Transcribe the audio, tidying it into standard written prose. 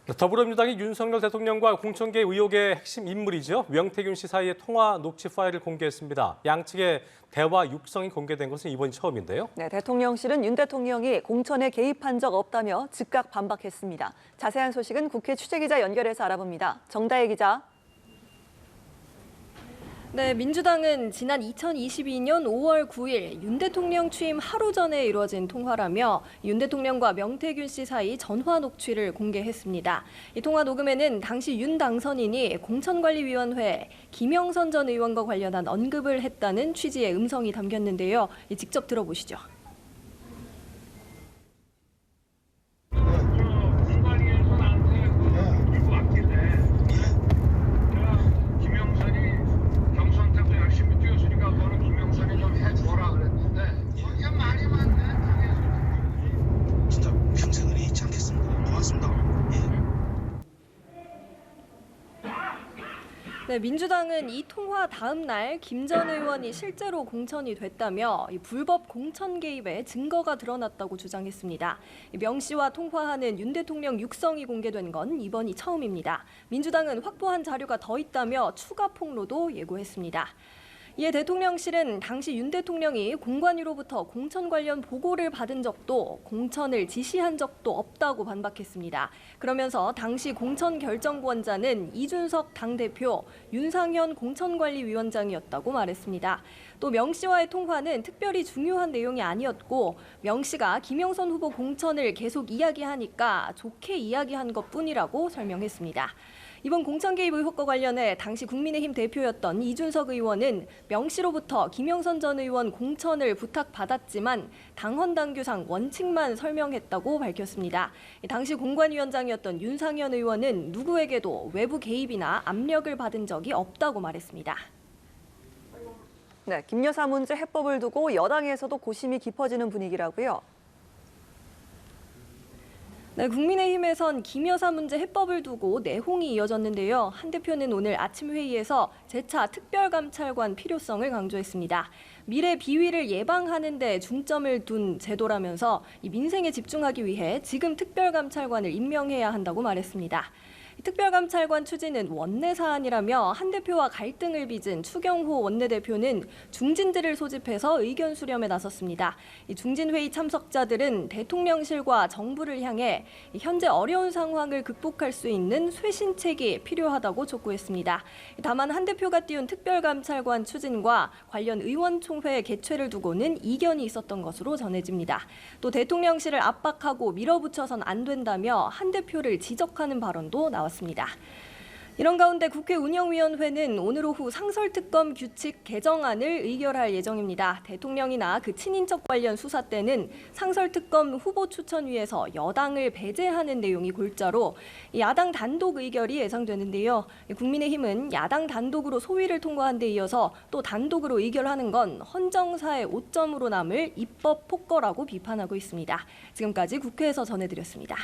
더불어민주당이 윤석열 대통령과 공천계 의혹의 핵심 인물이죠. 명태균 씨 사이의 통화 녹취 파일을 공개했습니다. 양측의 대화 육성이 공개된 것은 이번이 처음인데요. 네, 대통령실은 윤 대통령이 공천에 개입한 적 없다며 즉각 반박했습니다. 자세한 소식은 국회 취재기자 연결해서 알아봅니다. 정다혜 기자. 네, 민주당은 지난 2022년 5월 9일 윤 대통령 취임 하루 전에 이루어진 통화라며 윤 대통령과 명태균 씨 사이 전화 녹취를 공개했습니다. 이 통화 녹음에는 당시 윤 당선인이 공천관리위원회 김영선 전 의원과 관련한 언급을 했다는 취지의 음성이 담겼는데요. 직접 들어보시죠. 네, 민주당은 이 통화 다음 날 김 전 의원이 실제로 공천이 됐다며 이 불법 공천 개입의 증거가 드러났다고 주장했습니다. 명 씨와 통화하는 윤 대통령 육성이 공개된 건 이번이 처음입니다. 민주당은 확보한 자료가 더 있다며 추가 폭로도 예고했습니다. 이에 대통령실은 당시 윤 대통령이 공관위로부터 공천 관련 보고를 받은 적도 공천을 지시한 적도 없다고 반박했습니다. 그러면서 당시 공천 결정권자는 이준석 당대표, 윤상현 공천관리위원장이었다고 말했습니다. 또 명 씨와의 통화는 특별히 중요한 내용이 아니었고 명 씨가 김영선 후보 공천을 계속 이야기하니까 좋게 이야기한 것뿐이라고 설명했습니다. 이번 공천 개입 의혹과 관련해 당시 국민의힘 대표였던 이준석 의원은 명 씨로부터 김영선 전 의원 공천을 부탁받았지만 당헌 당규상 원칙만 설명했다고 밝혔습니다. 당시 공관위원장이었던 윤상현 의원은 누구에게도 외부 개입이나 압력을 받은 적이 없다고 말했습니다. 네, 김 여사 문제 해법을 두고 여당에서도 고심이 깊어지는 분위기라고요. 네, 국민의힘에선 김 여사 문제 해법을 두고 내홍이 이어졌는데요. 한 대표는 오늘 아침 회의에서 재차 특별감찰관 필요성을 강조했습니다. 미래 비위를 예방하는 데 중점을 둔 제도라면서 이 민생에 집중하기 위해 지금 특별감찰관을 임명해야 한다고 말했습니다. 특별감찰관 추진은 원내 사안이라며 한 대표와 갈등을 빚은 추경호 원내대표는 중진들을 소집해서 의견 수렴에 나섰습니다. 이 중진회의 참석자들은 대통령실과 정부를 향해 현재 어려운 상황을 극복할 수 있는 쇄신책이 필요하다고 촉구했습니다. 다만 한 대표가 띄운 특별감찰관 추진과 관련 의원총회 개최를 두고는 이견이 있었던 것으로 전해집니다. 또 대통령실을 압박하고 밀어붙여선 안 된다며 한 대표를 지적하는 발언도 나왔습니다. 이런 가운데 국회 운영위원회는 오늘 오후 상설특검 규칙 개정안을 의결할 예정입니다. 대통령이나 그 친인척 관련 수사 때는 상설특검 후보 추천위에서 여당을 배제하는 내용이 골자로 야당 단독 의결이 예상되는데요. 국민의힘은 야당 단독으로 소위를 통과한 데 이어서 또 단독으로 의결하는 건 헌정사의 오점으로 남을 입법 폭거라고 비판하고 있습니다. 지금까지 국회에서 전해드렸습니다.